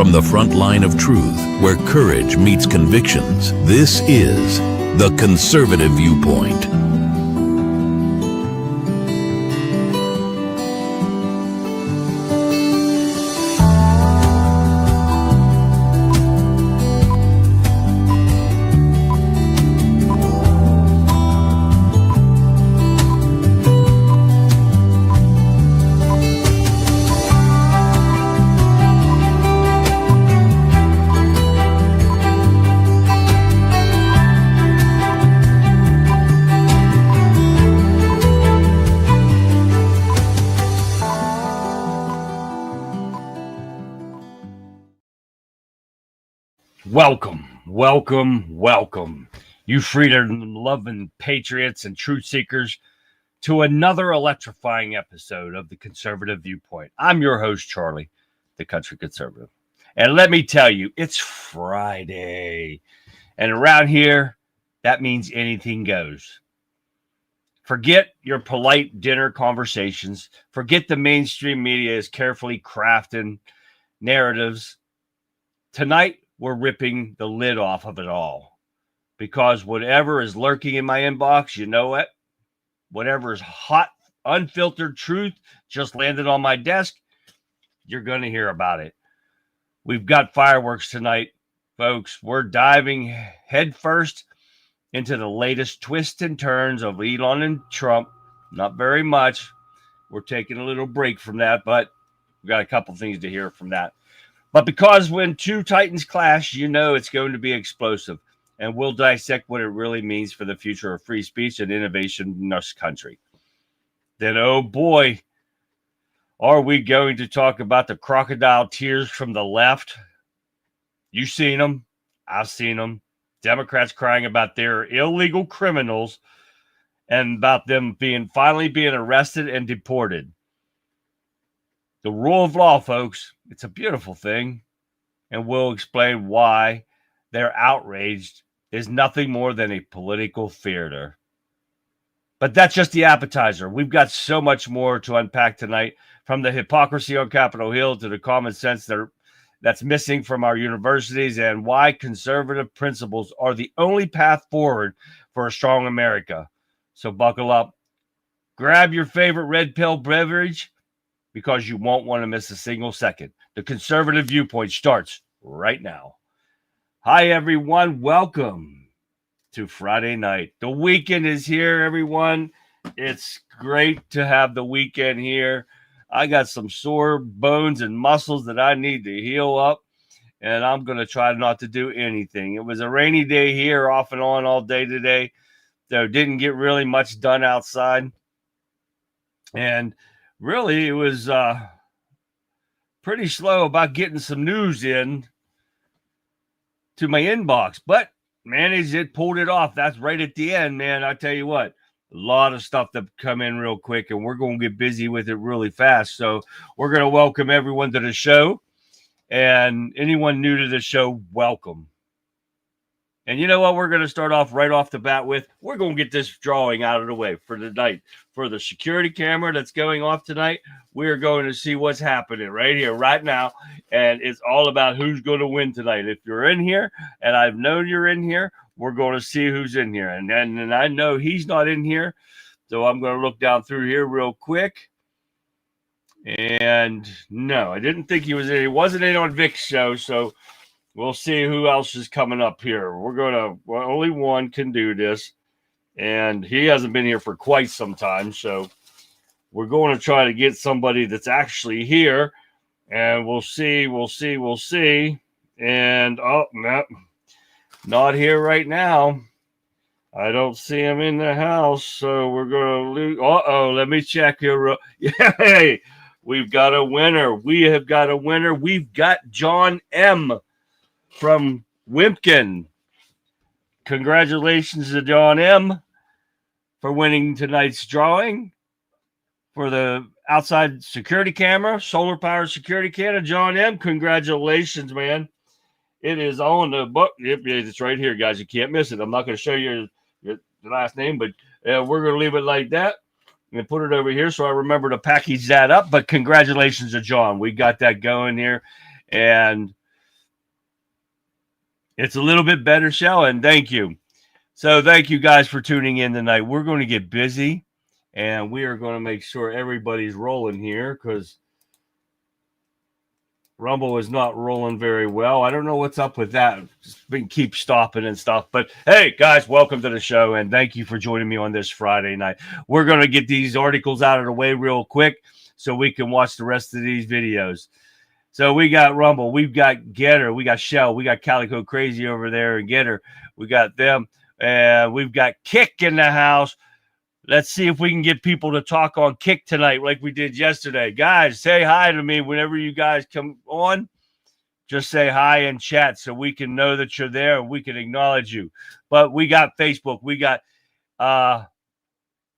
From the front line of truth, where courage meets convictions, this is The Conservative Viewpoint. Welcome, you freedom-loving patriots and truth seekers, to another electrifying episode of The Conservative Viewpoint. I'm your host, Charlie, the Country Conservative. And let me tell you, it's Friday. And around here, that means anything goes. Forget your polite dinner conversations. Forget the mainstream media is carefully crafting narratives. Tonight, we're ripping the lid off of it all, because whatever is lurking in my inbox, you know what? Whatever is hot, unfiltered truth just landed on my desk, you're going to hear about it. We've got fireworks tonight, folks. We're diving headfirst into the latest twists and turns of Elon and Trump. Not very much. We're taking a little break from that, but we've got a couple things to hear from that. But because when two titans clash, you know it's going to be explosive. And we'll dissect what it really means for the future of free speech and innovation in this country. Then, oh boy, are we going to talk about the crocodile tears from the left? You've seen them. I've seen them. Democrats crying about their illegal criminals and about them finally being arrested and deported. The rule of law, folks, it's a beautiful thing, and we'll explain why they're outraged is nothing more than a political theater. But that's just the appetizer. We've got so much more to unpack tonight, from the hypocrisy on Capitol Hill to the common sense that's missing from our universities, and why conservative principles are the only path forward for a strong America. So buckle up, grab your favorite red pill beverage, because you won't want to miss a single second. The Conservative Viewpoint starts right now. Hi, everyone. Welcome to Friday night. The weekend is here, everyone. It's great to have the weekend here. I got some sore bones and muscles that I need to heal up, and I'm going to try not to do anything. It was a rainy day here, off and on all day today, so didn't get really much done outside. And really, it was pretty slow about getting some news in to my inbox, but managed it, pulled it off. That's right at the end, man. I tell you what, a lot of stuff that come in real quick, and we're going to get busy with it really fast. So we're going to welcome everyone to the show, and anyone new to the show, welcome. And you know what we're going to start off right off the bat with? We're going to get this drawing out of the way for tonight. For the security camera that's going off tonight, we're going to see what's happening right here, right now. And it's all about who's going to win tonight. If you're in here, and I've known you're in here, we're going to see who's in here. And I know he's not in here, so I'm going to look down through here real quick. And no, I didn't think he was in. He wasn't in on Vic's show, so we'll see who else is coming up here. Only one can do this, and he hasn't been here for quite some time, so we're going to try to get somebody that's actually here, and we'll see. And, oh, no, not here right now. I don't see him in the house, so we're going to lose. Uh-oh, let me check here. Yay! We've got a winner. We have got a winner. We've got John M. from Wimpkin. Congratulations to John M. for winning tonight's drawing for the outside security camera, solar powered security camera. John M., congratulations, man. It is on the book. Yep, it's right here, guys. You can't miss it. I'm not going to show you your last name, but we're going to leave it like that and put it over here so I remember to package that up. But congratulations to John. We got that going here. And It's a little bit better show, and thank you. So thank you guys for tuning in tonight. We're going to get busy, and we are going to make sure everybody's rolling here because Rumble is not rolling very well. I don't know what's up with that. Just been keep stopping and stuff. But hey, guys, welcome to the show, and thank you for joining me on this Friday night. We're going to get these articles out of the way real quick so we can watch the rest of these videos. So we got Rumble, we've got Getter, we got Shell, we got Calico Crazy over there and Getter. We got them, and we've got Kick in the house. Let's see if we can get people to talk on Kick tonight like we did yesterday. Guys, say hi to me whenever you guys come on. Just say hi in chat so we can know that you're there and we can acknowledge you. But we got Facebook. We got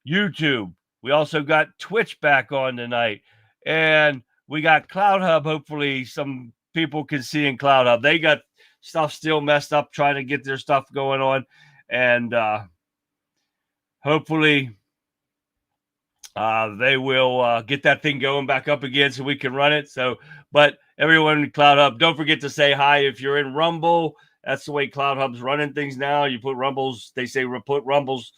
YouTube. We also got Twitch back on tonight. And we got Cloud Hub. Hopefully some people can see in Cloud Hub. They got stuff still messed up trying to get their stuff going on. And hopefully they will get that thing going back up again so we can run it. So, but everyone in Cloud Hub, don't forget to say hi if you're in Rumble. That's the way Cloud Hub's running things now. You put Rumbles, they say put Rumble's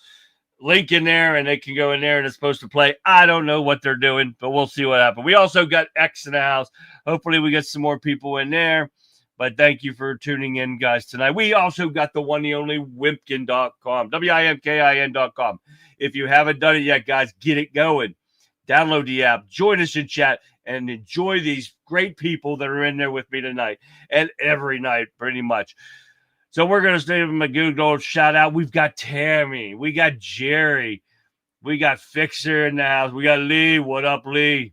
link in there and they can go in there and it's supposed to play. I don't know what they're doing, but we'll see what happens. We also got X in the house. Hopefully we get some more people in there. But thank you for tuning in, guys, tonight. We also got the one, the only Wimkin.com, WIMKIN.com. If you haven't done it yet, guys, get it going. Download the app, join us in chat, and enjoy these great people that are in there with me tonight and every night, pretty much. So we're going to give them a good old shout out. We've got Tammy. We got Jerry. We got Fixer in the house. We got Lee. What up, Lee?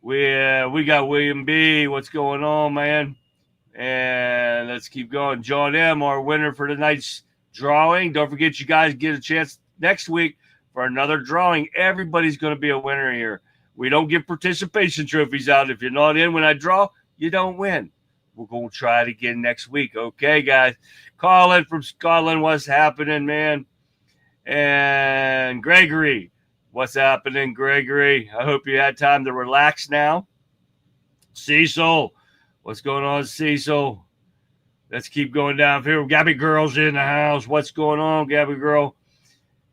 We got William B. What's going on, man? And let's keep going. John M., our winner for tonight's drawing. Don't forget, you guys get a chance next week for another drawing. Everybody's going to be a winner here. We don't give participation trophies out. If you're not in when I draw, you don't win. We're going to try it again next week. Okay, guys? Colin from Scotland, what's happening, man? And Gregory. What's happening, Gregory? I hope you had time to relax now. Cecil. What's going on, Cecil? Let's keep going down here. Gabby Girl's in the house. What's going on, Gabby Girl?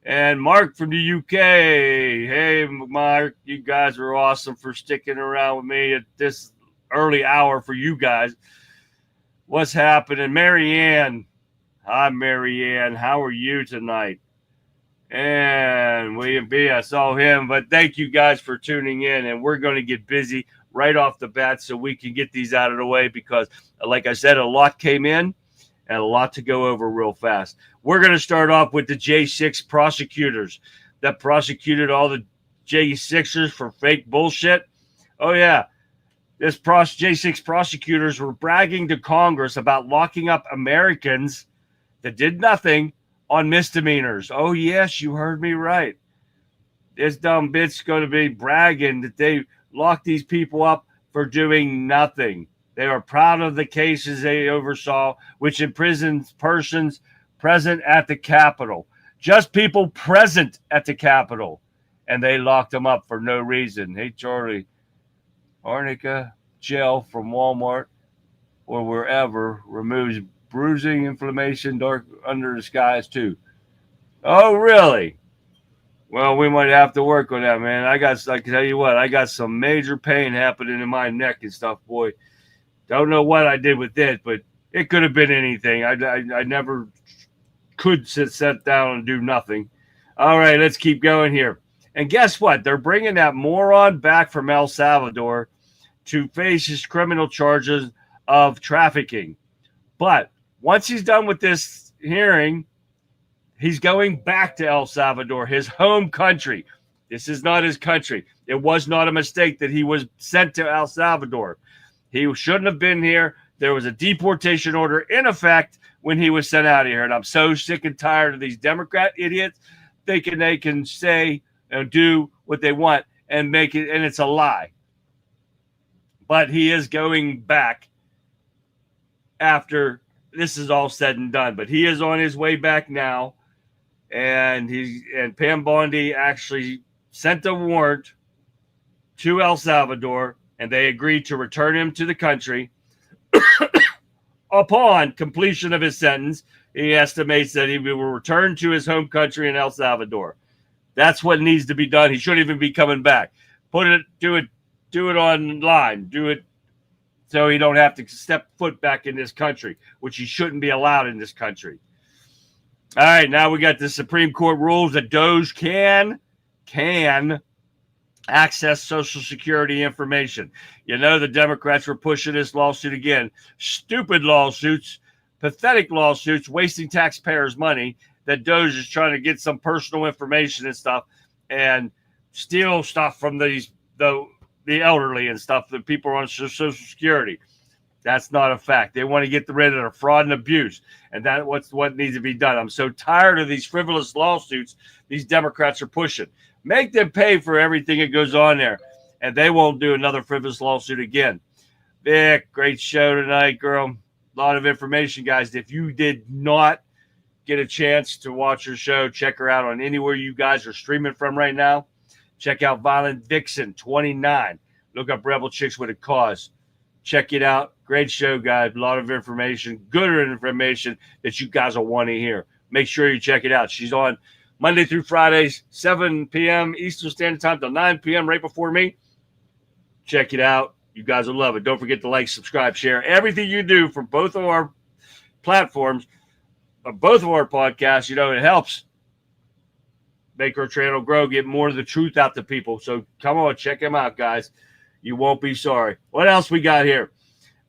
And Mark from the UK. Hey, Mark. You guys are awesome for sticking around with me at this early hour for you guys. What's happening? Marianne. Hi, Marianne. How are you tonight? And William B., I saw him. But thank you guys for tuning in. And we're going to get busy right off the bat so we can get these out of the way because, like I said, a lot came in and a lot to go over real fast. We're going to start off with the J6 prosecutors that prosecuted all the J6ers for fake bullshit. Oh, yeah. This J6 prosecutors were bragging to Congress about locking up Americans that did nothing on misdemeanors. Oh, yes, you heard me right. This dumb bitch going to be bragging that they locked these people up for doing nothing. They are proud of the cases they oversaw, which imprisons persons present at the Capitol. Just people present at the Capitol. And they locked them up for no reason. Hey, Charlie, arnica gel from Walmart or wherever removes bruising, inflammation, dark under the skies too. Oh, really? Well, we might have to work on that, man. I can tell you what, I got some major pain happening in my neck and stuff, boy. Don't know what I did with it, but it could have been anything. I never could sit down and do nothing. All right, let's keep going here. And guess what? They're bringing that moron back from El Salvador to face his criminal charges of trafficking. But once he's done with this hearing, he's going back to El Salvador, his home country. This is not his country. It was not a mistake that he was sent to El Salvador. He shouldn't have been here. There was a deportation order in effect when he was sent out of here. And I'm so sick and tired of these Democrat idiots thinking they can say and do what they want and make it, and it's a lie. But he is going back after this is all said and done. But he is on his way back now. And Pam Bondi actually sent a warrant to El Salvador, and they agreed to return him to the country upon completion of his sentence, he estimates that he will return to his home country in El Salvador. That's what needs to be done. He shouldn't even be coming back. Do it online. Do it so he don't have to step foot back in this country, which he shouldn't be allowed in this country. All right, now we got the Supreme Court rules that Doge can access Social Security information. You know, the Democrats were pushing this lawsuit again. Stupid lawsuits, pathetic lawsuits, wasting taxpayers' money, that Doge is trying to get some personal information and stuff and steal stuff from the elderly and stuff, the people on Social Security. That's not a fact. They want to get rid of the fraud and abuse, and that's what needs to be done. I'm so tired of these frivolous lawsuits these Democrats are pushing. Make them pay for everything that goes on there, and they won't do another frivolous lawsuit again. Vic, great show tonight, girl. A lot of information, guys. If you did not get a chance to watch her show, check her out on anywhere you guys are streaming from right now. Check out Violent Vixen 29. Look up Rebel Chicks with a Cause. Check it out. Great show, guys. A lot of information, good information that you guys will want to hear. Make sure you check it out. She's on Monday through Fridays, 7 p.m. Eastern Standard Time till 9 p.m. right before me. Check it out. You guys will love it. Don't forget to like, subscribe, share everything you do for both of our platforms, or both of our podcasts. You know, it helps make our channel grow, get more of the truth out to people. So come on, check them out, guys. You won't be sorry. What else we got here?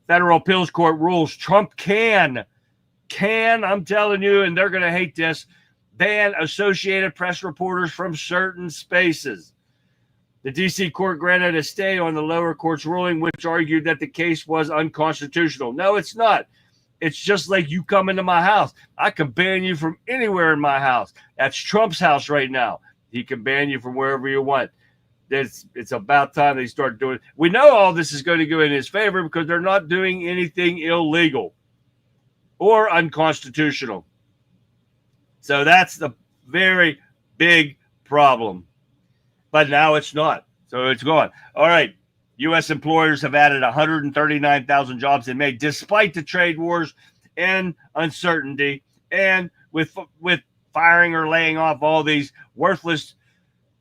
Federal Appeals Court rules. Trump can, I'm telling you, and they're going to hate this, ban Associated Press reporters from certain spaces. The D.C. court granted a stay on the lower court's ruling, which argued that the case was unconstitutional. No, it's not. It's just like you come into my house. I can ban you from anywhere in my house. That's Trump's house right now. He can ban you from wherever you want. It's about time they start doing it. We know all this is going to go in his favor because they're not doing anything illegal or unconstitutional. So that's the very big problem. But now it's not. So it's gone. All right. U.S. employers have added 139,000 jobs in May, despite the trade wars and uncertainty, and with firing or laying off all these worthless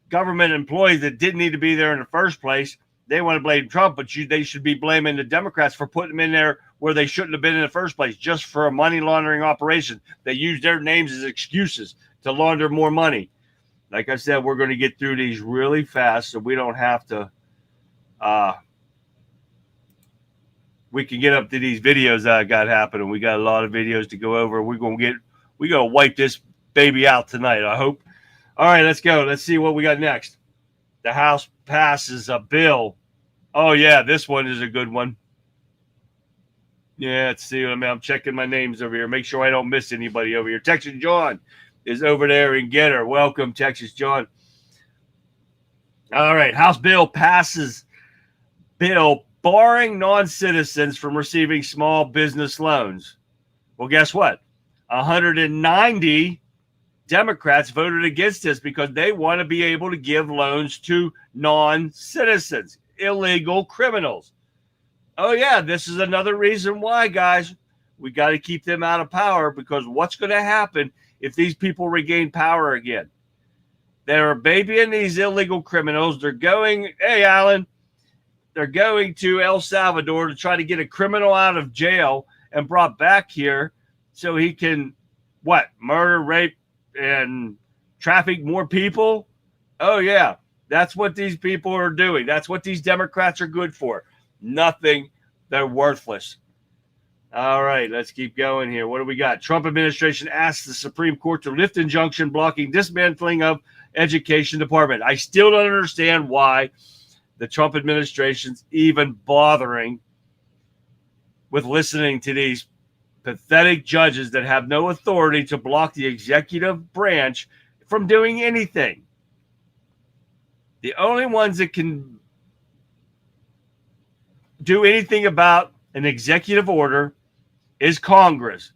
government employees that didn't need to be there in the first place. They want to blame Trump, but they should be blaming the Democrats for putting them in there where they shouldn't have been in the first place, just for a money laundering operation. They use their names as excuses to launder more money. Like I said, we're going to get through these really fast so we don't have to we can get up to these videos that I got happening. We got a lot of videos to go over. We're going to wipe this baby out tonight, I hope. All right, let's go. Let's see what we got next. The House passes a bill. Oh, yeah, this one is a good one. Yeah, let's see. I'm checking my names over here. Make sure I don't miss anybody over here. Texas John is over there in Getter. Welcome, Texas John. All right, House bill passes. Bill barring non-citizens from receiving small business loans. Well, guess what? 190 Democrats voted against this because they want to be able to give loans to non-citizens, illegal criminals. Oh, yeah, this is another reason why, guys, we got to keep them out of power, because what's going to happen if these people regain power again? They're babying these illegal criminals. They're going, hey, Alan, they're going to El Salvador to try to get a criminal out of jail and brought back here so he can, murder, rape, and traffic more people? Oh, yeah. That's what these people are doing. That's what these Democrats are good for. Nothing. They're worthless. All right, let's keep going here. What do we got? Trump administration asks the Supreme Court to lift injunction blocking dismantling of education department. I still don't understand why the Trump administration's even bothering with listening to these pathetic judges that have no authority to block the executive branch from doing anything. The only ones that can do anything about an executive order is Congress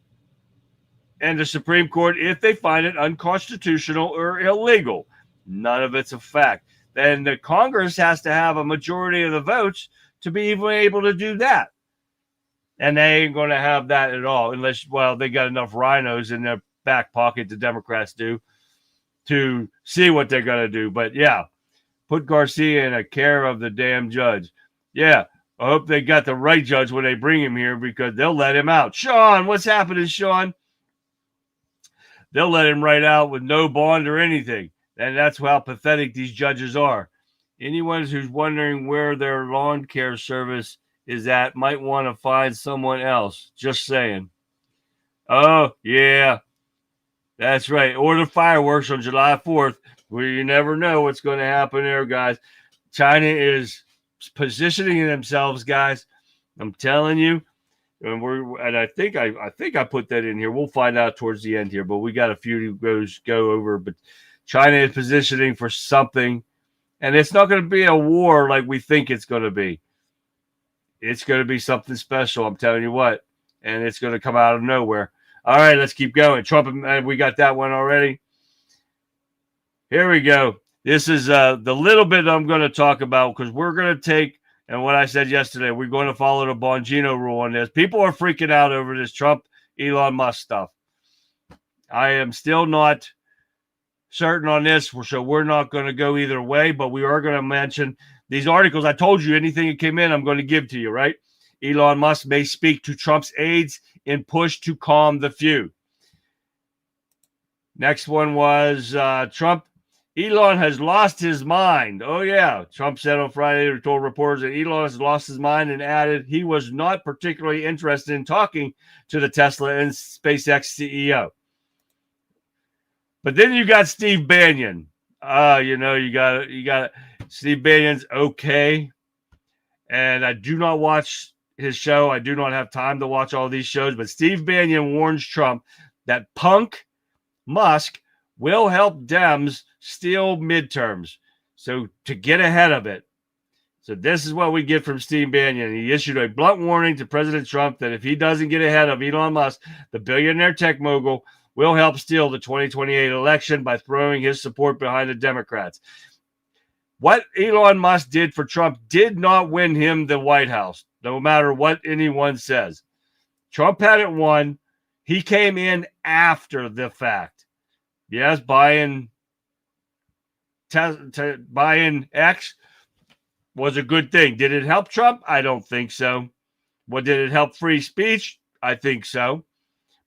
and the Supreme Court if they find it unconstitutional or illegal. None of it's a fact. Then the Congress has to have a majority of the votes to be even able to do that. And they ain't going to have that at all unless, well, they got enough rhinos in their back pocket, the Democrats do, to see what they're going to do. But yeah, put Garcia in a care of the damn judge. Yeah, I hope they got the right judge when they bring him here because they'll let him out. Sean, what's happening, Sean? They'll let him right out with no bond or anything. And that's how pathetic these judges are. Anyone who's wondering where their lawn care service is at might want to find someone else. Just saying. Oh, yeah. That's right. Or the fireworks on July 4th, where you never know what's going to happen there, guys. China is positioning themselves, guys. I'm telling you. And I think I put that in here. We'll find out towards the end here, but we got a few to go over. But China is positioning for something, and it's not going to be a war like we think it's going to be. It's going to be something special. I'm telling you what, and it's going to come out of nowhere. All right, let's keep going. Trump, we got that one already. Here we go. This is the little bit I'm going to talk about because we're going to take. And what I said yesterday, we're going to follow the Bongino rule on this. People are freaking out over this Trump, Elon Musk stuff. I am still not certain on this, so we're not going to go either way, but we are going to mention these articles. I told you anything that came in, I'm going to give to you, right? Elon Musk may speak to Trump's aides in push to calm the feud. Next one was Trump. Elon has lost his mind. Oh, yeah. Trump said on Friday, he told reporters that Elon has lost his mind and added he was not particularly interested in talking to the Tesla and SpaceX CEO. But then you got Steve Bannon. You got Steve Bannon's okay. And I do not watch his show. I do not have time to watch all these shows. But Steve Bannon warns Trump that punk Musk will help Dems steal midterms. So to get ahead of it. So this is what we get from Steve Bannon. He issued a blunt warning to President Trump that if he doesn't get ahead of Elon Musk, the billionaire tech mogul will help steal the 2028 election by throwing his support behind the Democrats. What Elon Musk did for Trump did not win him the White House, no matter what anyone says. Trump hadn't won. He came in after the fact. Yes, buying X was a good thing. Did it help Trump? I don't think so. Well, did it help free speech? I think so.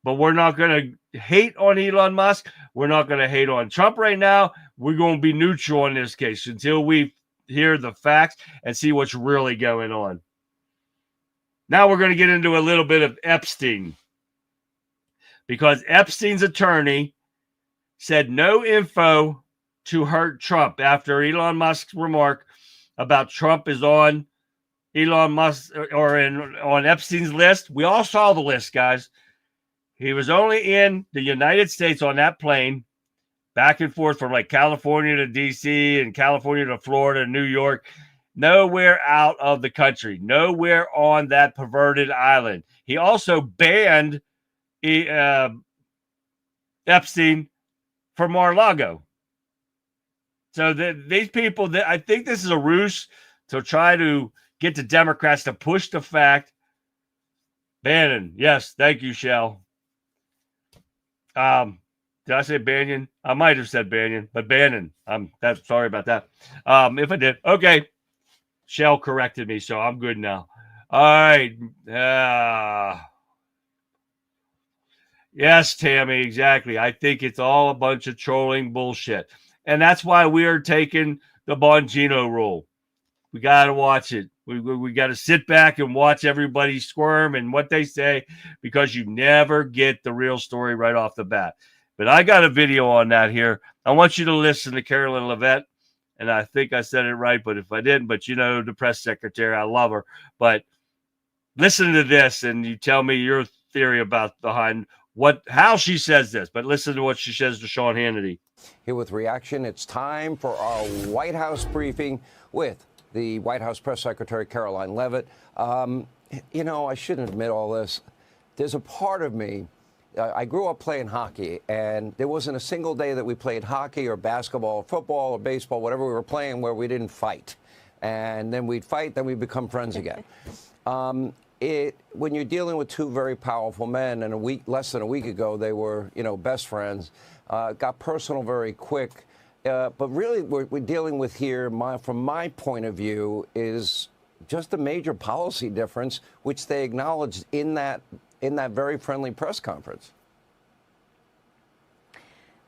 But we're not going to hate on Elon Musk. We're not going to hate on Trump right now. We're going to be neutral in this case until we hear the facts and see what's really going on. Now we're going to get into a little bit of Epstein. Because Epstein's attorney said no info to hurt Trump after Elon Musk's remark about Trump is on Elon Musk or on Epstein's list. We all saw the list, guys. He was only in the United States on that plane, back and forth from like California to D.C. and California to Florida, New York. Nowhere out of the country. Nowhere on that perverted island. He also banned Epstein from Mar-a-Lago. So these people, I think this is a ruse to try to get the Democrats to push the fact. Bannon, yes, thank you, Shell. Did I say Bannon? I might have said Bannon, but Bannon. That's sorry about that. If I did, okay. Shell corrected me, so I'm good now. All right. Yes, Tammy, exactly. I think it's all a bunch of trolling bullshit. And that's why we are taking the Bongino rule. We got to watch it. We got to sit back and watch everybody squirm and what they say because you never get the real story right off the bat. But I got a video on that here. I want you to listen to Carolyn Levitt. And I think I said it right, but if I didn't, but you know, the press secretary, I love her. But listen to this and you tell me your theory about behind how she says this, but listen to what she says to Sean Hannity. Here with reaction, it's time for our White House briefing with the White House press secretary, Caroline Levitt. I shouldn't admit all this. There's a part of me, I grew up playing hockey, and there wasn't a single day that we played hockey or basketball or football or baseball, whatever we were playing, where we didn't fight. And then we'd fight, then we'd become friends again. when you're dealing with two very powerful men, and less than a week ago, they were, best friends, got personal very quick. But really, what we're dealing with here, from my point of view, is just a major policy difference, which they acknowledged in that very friendly press conference.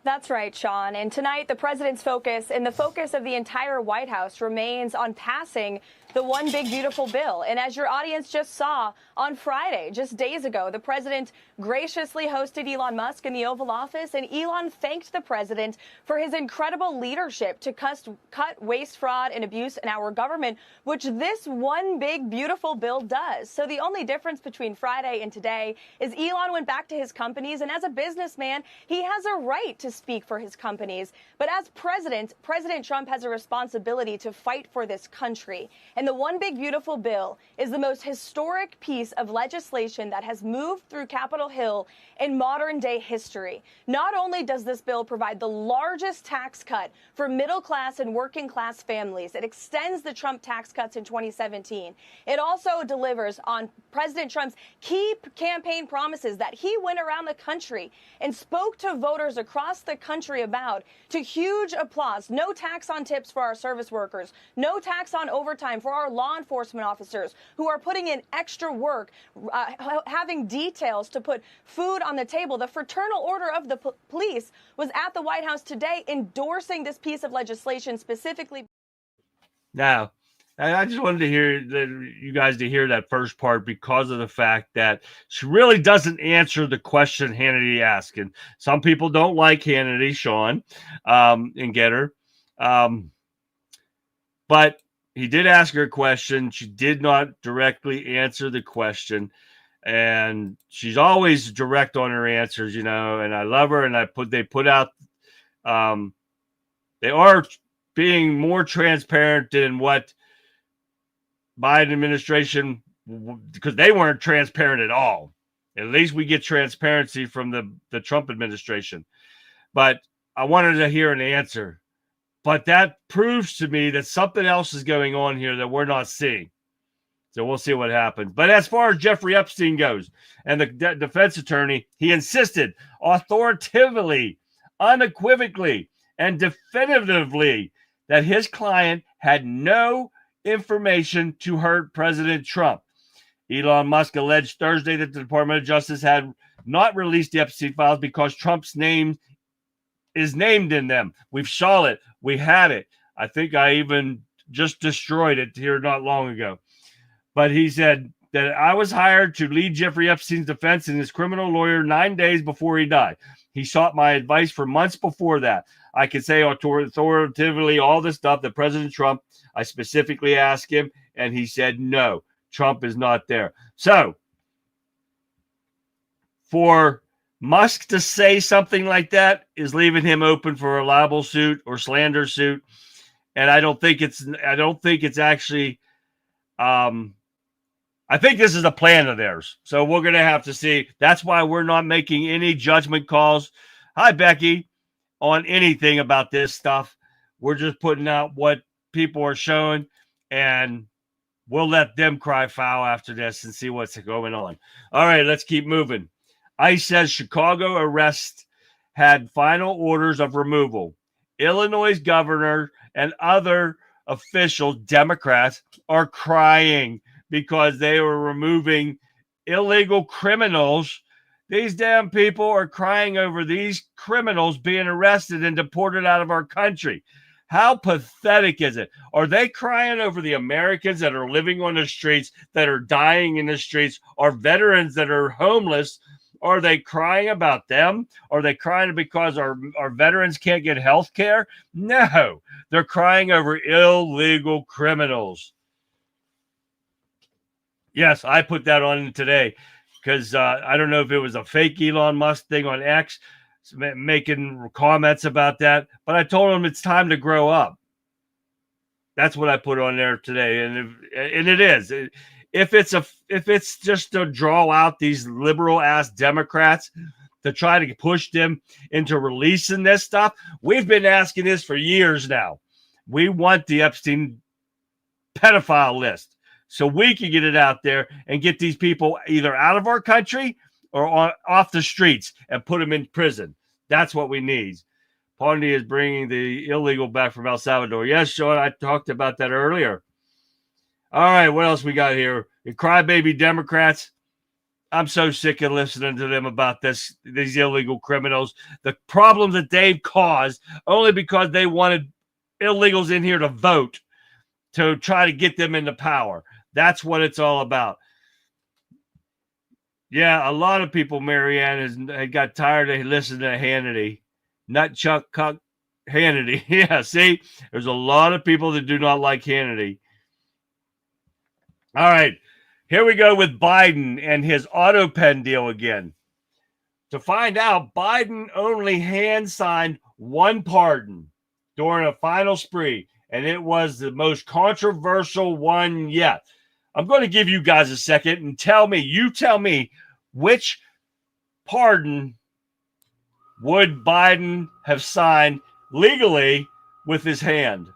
That's right, Sean. And tonight, the president's focus and the focus of the entire White House remains on passing the one big, beautiful bill. And as your audience just saw on Friday, just days ago, the president graciously hosted Elon Musk in the Oval Office, and Elon thanked the president for his incredible leadership to cut waste, fraud, and abuse in our government, which this one big, beautiful bill does. So the only difference between Friday and today is Elon went back to his companies, and as a businessman, he has a right to speak for his companies. But as president, President Trump has a responsibility to fight for this country. And the one big, beautiful bill is the most historic piece of legislation that has moved through Capitol Hill in modern day history. Not only does this bill provide the largest tax cut for middle class and working class families, it extends the Trump tax cuts in 2017. It also delivers on President Trump's key campaign promises that he went around the country and spoke to voters across the country about, to huge applause. No tax on tips for our service workers, no tax on overtime for our law enforcement officers who are putting in extra work, having details to put food on the table. The Fraternal Order of the Police was at the White House today endorsing this piece of legislation specifically. Now, I just wanted to hear you guys to hear that first part because of the fact that she really doesn't answer the question Hannity asked. And some people don't like Hannity, Sean, and Getter. But he did ask her a question. She did not directly answer the question. And she's always direct on her answers, and I love her. And they put out, they are being more transparent than what Biden administration, because they weren't transparent at all. At least we get transparency from the Trump administration. But I wanted to hear an answer. But that proves to me that something else is going on here that we're not seeing. So we'll see what happens. But as far as Jeffrey Epstein goes, and the defense attorney, he insisted authoritatively, unequivocally, and definitively that his client had no information to hurt President Trump. Elon Musk alleged Thursday that the Department of Justice had not released the Epstein files because Trump's name is named in them. We saw it. We had it. I think I even just destroyed it here not long ago. But he said that I was hired to lead Jeffrey Epstein's defense and his criminal lawyer 9 days before he died. He sought my advice for months before that. I could say authoritatively all the stuff that President Trump, I specifically asked him, and he said, no, Trump is not there. So for Musk to say something like that is leaving him open for a libel suit or slander suit. And I don't think it's actually, I think this is a plan of theirs. So we're going to have to see. That's why we're not making any judgment calls. Hi, Becky, on anything about this stuff. We're just putting out what people are showing, and we'll let them cry foul after this and see what's going on. All right, let's keep moving. ICE says Chicago arrest had final orders of removal. Illinois governor and other official Democrats are crying because they were removing illegal criminals. These damn people are crying over these criminals being arrested and deported out of our country. How pathetic is it? Are they crying over the Americans that are living on the streets, that are dying in the streets, or veterans that are homeless? Are they crying about them? Are they crying because our veterans can't get health care? No, they're crying over illegal criminals. Yes, I put that on today because I don't know if it was a fake Elon Musk thing on X making comments about that, but I told him it's time to grow up. That's what I put on there today, and it is. If it's just to draw out these liberal ass Democrats to try to push them into releasing this stuff, we've been asking this for years now. We want the Epstein pedophile list. so we can get it out there and get these people either out of our country or off the streets and put them in prison. That's what we need. Pondy is bringing the illegal back from El Salvador. Yes, Sean, I talked about that earlier. All right, what else we got here? The crybaby Democrats. I'm so sick of listening to them about these illegal criminals. The problems that they've caused only because they wanted illegals in here to vote to try to get them into power. That's what it's all about. Yeah, a lot of people, Marianne, had got tired of listening to Hannity. Nut Chuck Cuck Hannity. Yeah, see, there's a lot of people that do not like Hannity. All right, here we go with Biden and his auto pen deal again. To find out, Biden only hand-signed one pardon during a final spree, and it was the most controversial one yet. I'm going to give you guys a second and tell me which pardon would Biden have signed legally with his hand?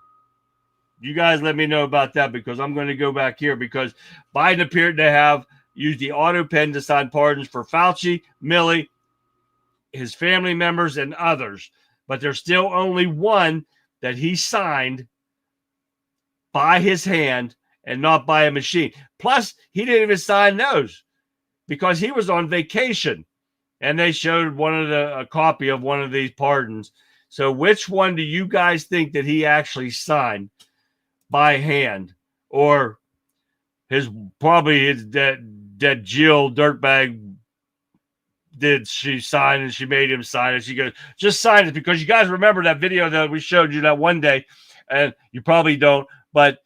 You guys let me know about that, because I'm going to go back here, because Biden appeared to have used the auto pen to sign pardons for Fauci, Milley, his family members, and others. But there's still only one that he signed by his hand and not by a machine. Plus, he didn't even sign those because he was on vacation. And they showed a copy of one of these pardons. So which one do you guys think that he actually signed by hand? Or that Jill dirtbag did she sign, and she made him sign it. She goes, just sign it, because you guys remember that video that we showed you that one day, and you probably don't, but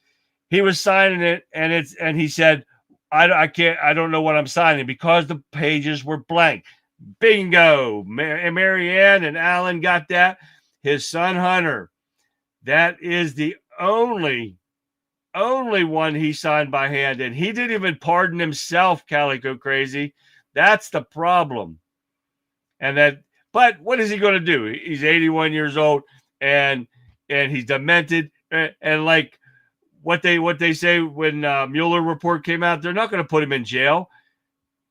he was signing it, and he said, I don't know what I'm signing, because the pages were blank. Bingo. Marianne and Alan got that. His son Hunter. That is the only one he signed by hand, and he didn't even pardon himself, Calico Crazy. That's the problem. But what is he going to do? He's 81 years old, and he's demented, and like what they say when Mueller report came out, they're not going to put him in jail.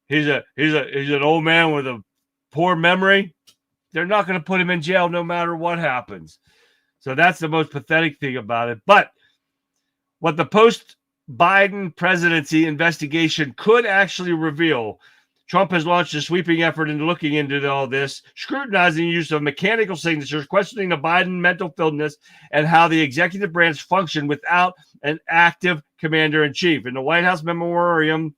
He's an old man with a poor memory. They're not going to put him in jail no matter what happens. So that's the most pathetic thing about it. But what the post-Biden presidency investigation could actually reveal, Trump has launched a sweeping effort into looking into all this, scrutinizing the use of mechanical signatures, questioning the Biden mental fitness, and how the executive branch functioned without an active commander-in-chief. In the White House memorandum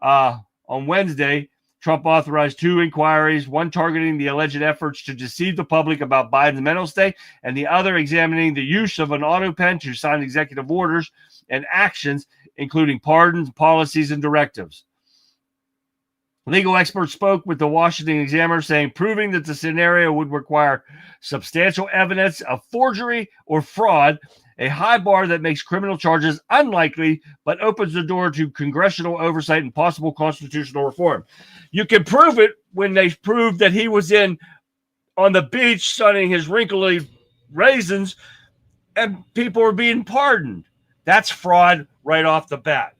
on Wednesday, Trump authorized 2 inquiries, one targeting the alleged efforts to deceive the public about Biden's mental state, and the other examining the use of an auto pen to sign executive orders and actions, including pardons, policies, and directives. Legal experts spoke with the Washington Examiner, saying proving that the scenario would require substantial evidence of forgery or fraud, a high bar that makes criminal charges unlikely, but opens the door to congressional oversight and possible constitutional reform. You can prove it when they prove that he was on the beach sunning his wrinkly raisins and people are being pardoned. That's fraud right off the bat.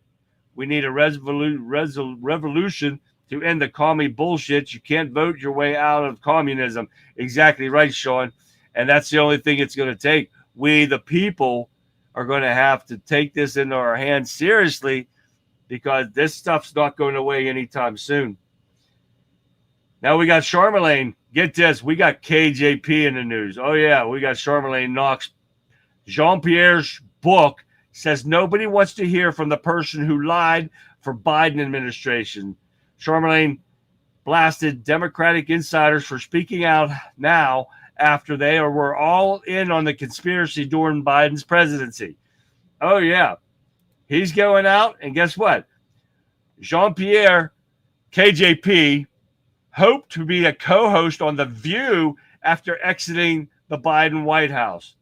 We need a revolution to end the commie bullshit. You can't vote your way out of communism. Exactly right, Sean. And that's the only thing it's going to take. We, the people, are going to have to take this into our hands seriously, because this stuff's not going away anytime soon. Now we got Charlemagne. Get this. We got KJP in the news. Oh, yeah. We got Charlemagne Knox. Jean-Pierre's book says nobody wants to hear from the person who lied for Biden administration. Charlemagne blasted Democratic insiders for speaking out now after they were all in on the conspiracy during Biden's presidency. Oh, yeah. He's going out, and guess what? Jean-Pierre, KJP, hoped to be a co-host on The View after exiting the Biden White House.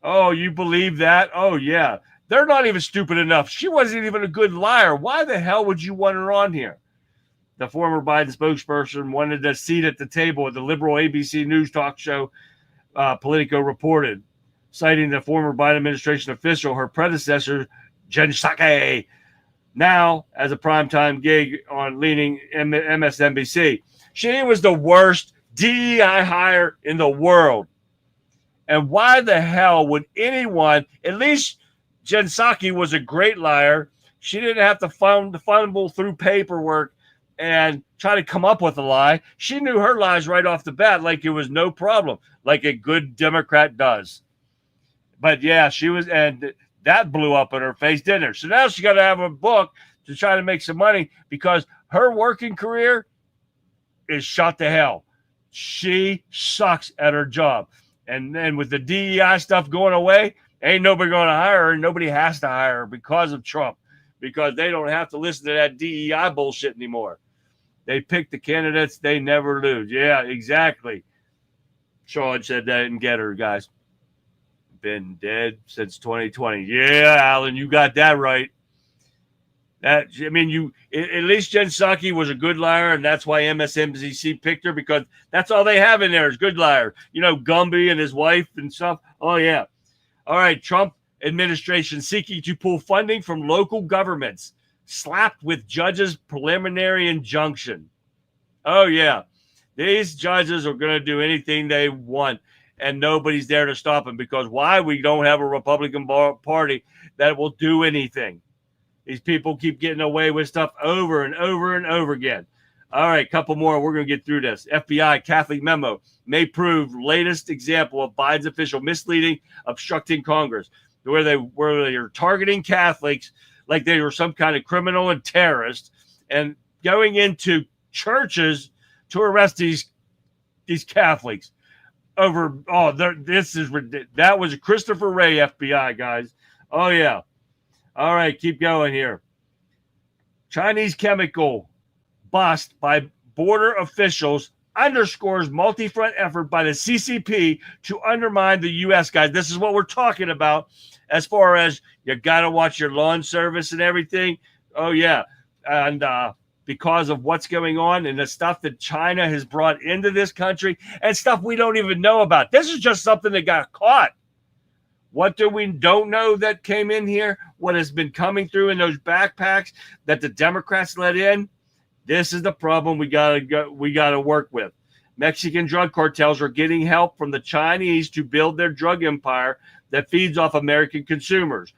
Oh, you believe that? Oh, yeah. They're not even stupid enough. She wasn't even a good liar. Why the hell would you want her on here? The former Biden spokesperson wanted a seat at the table at the liberal ABC News talk show, Politico reported. Citing the former Biden administration official, her predecessor Jen Psaki, now as a primetime gig on leading MSNBC. She was the worst DEI hire in the world. And why the hell would anyone, at least Jen Psaki was a great liar. She didn't have to fumble through paperwork and try to come up with a lie. She knew her lies right off the bat like it was no problem, like a good Democrat does. But yeah, she was, and that blew up in her face, didn't it? So now she got to have a book to try to make some money because her working career is shot to hell. She sucks at her job. And then with the DEI stuff going away, ain't nobody going to hire her. Nobody has to hire her because of Trump, because they don't have to listen to that DEI bullshit anymore. They pick the candidates they never lose. Yeah, exactly. Sean said that in Get Her, guys. Been dead since 2020. Yeah, Alan, you got that right. At least Jen Psaki was a good liar, and that's why MSNBC picked her, because that's all they have in there is good liar. You know, Gumby and his wife and stuff. Oh, yeah. All right, Trump administration seeking to pull funding from local governments, slapped with judges' preliminary injunction. Oh, yeah. These judges are going to do anything they want, and nobody's there to stop them, because why? We don't have a Republican Party that will do anything. These people keep getting away with stuff over and over and over again. All right, couple more. We're going to get through this. FBI Catholic memo may prove latest example of Biden's official misleading, obstructing Congress, where they are targeting Catholics like they were some kind of criminal and terrorist, and going into churches to arrest these Catholics over. Oh, that was Christopher Wray, FBI guys. Oh yeah. All right, keep going here. Chinese chemical bust by border officials underscores multi-front effort by the CCP to undermine the U.S., guys. This is what we're talking about as far as you got to watch your lawn service and everything. Oh, yeah. And because of what's going on and the stuff that China has brought into this country and stuff we don't even know about. This is just something that got caught. What do we don't know that came in here? What has been coming through in those backpacks that the Democrats let in? This is the problem we gotta work with. Mexican drug cartels are getting help from the Chinese to build their drug empire that feeds off American consumers.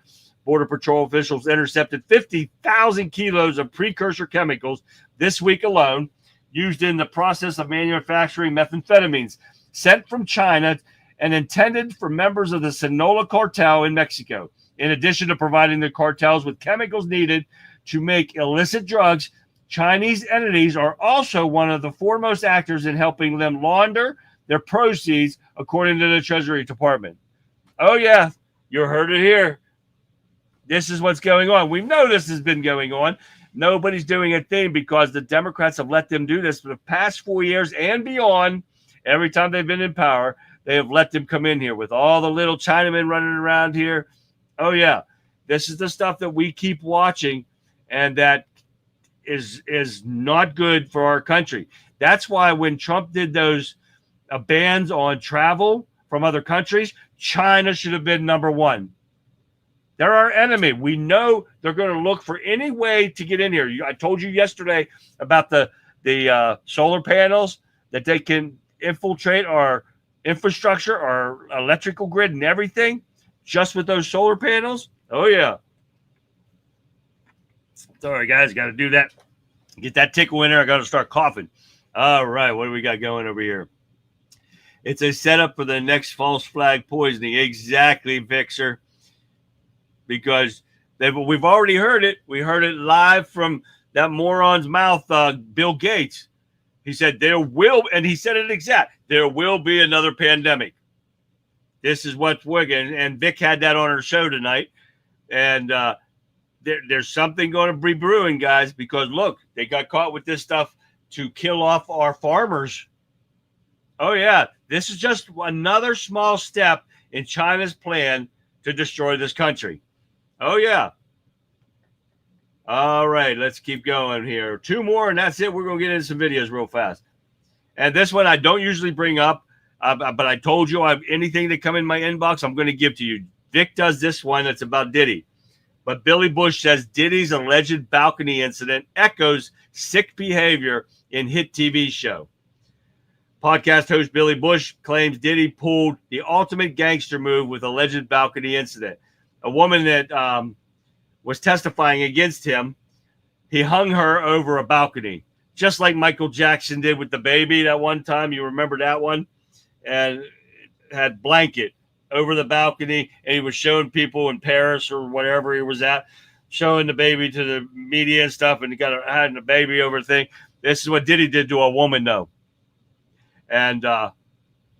Border Patrol officials intercepted 50,000 kilos of precursor chemicals this week alone, used in the process of manufacturing methamphetamines, sent from China and intended for members of the Sinaloa cartel in Mexico. In addition to providing the cartels with chemicals needed to make illicit drugs, Chinese entities are also one of the foremost actors in helping them launder their proceeds, according to the Treasury Department. Oh, yeah, you heard it here. This is what's going on. We know this has been going on. Nobody's doing a thing because the Democrats have let them do this for the past 4 years and beyond. Every time they've been in power, they have let them come in here with all the little Chinamen running around here. Oh, yeah. This is the stuff that we keep watching, and that is not good for our country. That's why when Trump did those bans on travel from other countries, China should have been number one. They're our enemy. We know they're going to look for any way to get in here. I told you yesterday about the solar panels, that they can infiltrate our infrastructure, our electrical grid and everything just with those solar panels. Oh, yeah. Sorry, guys. Got to do that. Get that tickle in there. I got to start coughing. All right. What do we got going over here? It's a setup for the next false flag poisoning. Exactly, Vixer. Because we've already heard it. We heard it live from that moron's mouth, Bill Gates. He said there will, and he said it exact, there will be another pandemic. This is what's working. And Vic had that on her show tonight. And there's something going to be brewing, guys, because, look, they got caught with this stuff to kill off our farmers. Oh, yeah. This is just another small step in China's plan to destroy this country. Oh, yeah. All right, let's keep going here. 2 more, and that's it. We're going to get into some videos real fast. And this one I don't usually bring up, but I told you anything that come in my inbox, I'm going to give to you. Vic does this one that's about Diddy. But Billy Bush says Diddy's alleged balcony incident echoes sick behavior in hit TV show. Podcast host Billy Bush claims Diddy pulled the ultimate gangster move with alleged balcony incident. A woman that was testifying against him, he hung her over a balcony, just like Michael Jackson did with the baby that one time. You remember that one? And had blanket over the balcony, and he was showing people in Paris or whatever he was at, showing the baby to the media and stuff, and he had the baby over thing. This is what Diddy did to a woman, though. And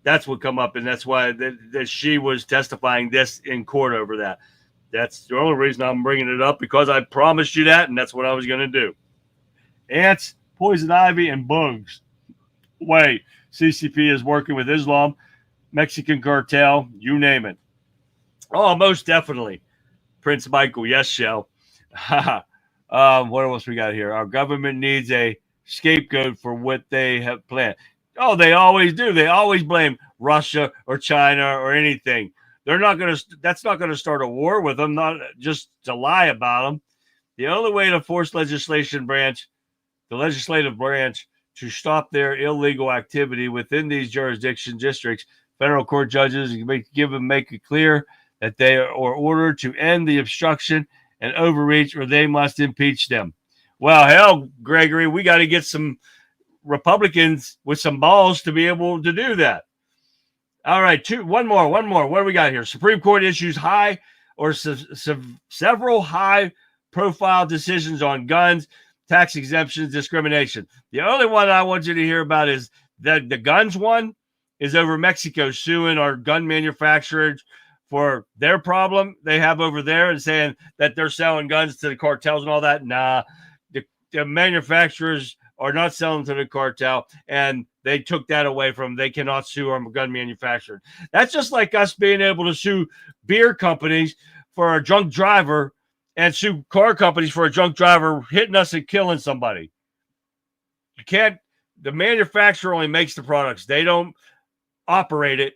that's what come up, and that's why that she was testifying this in court over that. That's the only reason I'm bringing it up, because I promised you that, and that's what I was going to do. Ants, poison ivy, and bugs. Wait, CCP is working with Islam, Mexican cartel, you name it. Oh, most definitely. Prince Michael, yes, Shell. What else we got here? Our government needs a scapegoat for what they have planned. Oh, they always do. They always blame Russia or China or anything. They're not going to. That's not going to start a war with them. Not just to lie about them. The only way to force the legislative branch, to stop their illegal activity within these jurisdiction districts, federal court judges make it clear that they are ordered to end the obstruction and overreach, or they must impeach them. Well, hell, Gregory, we got to get some Republicans with some balls to be able to do that. All right, one more. What do we got here? Supreme Court issues several high-profile decisions on guns, tax exemptions, discrimination. The only one I want you to hear about is the guns one is over Mexico suing our gun manufacturers for their problem they have over there and saying that they're selling guns to the cartels and all that. Nah, the manufacturers are not selling to the cartel, and they took that away from them. They cannot sue our gun manufacturer. That's just like us being able to sue beer companies for a drunk driver and sue car companies for a drunk driver hitting us and killing somebody. You can't. The manufacturer only makes the products. They don't operate it.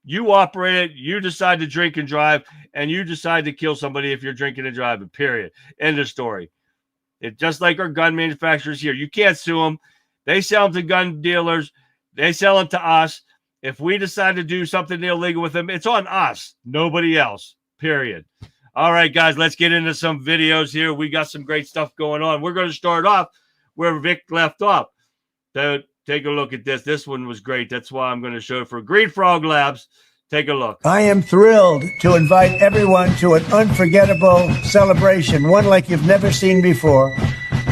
You operate it. You decide to drink and drive, and you decide to kill somebody if you're drinking and driving, period. End of story. It's just like our gun manufacturers here. You can't sue them. They sell them to gun dealers. They sell them to us. If we decide to do something illegal with them, it's on us, nobody else, period. All right, guys, let's get into some videos here. We got some great stuff going on. We're going to start off where Vic left off. So take a look at this. This one was great. That's why I'm going to show it for Green Frog Labs. Take a look. I am thrilled to invite everyone to an unforgettable celebration, one like you've never seen before.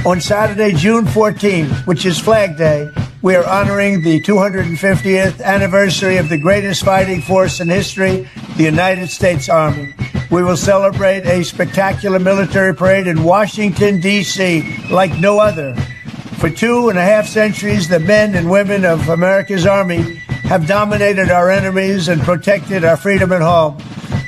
On Saturday, June 14th, which is Flag Day, we are honoring the 250th anniversary of the greatest fighting force in history, the United States Army. We will celebrate a spectacular military parade in Washington, D.C., like no other. For 2.5 centuries, the men and women of America's Army have dominated our enemies and protected our freedom at home.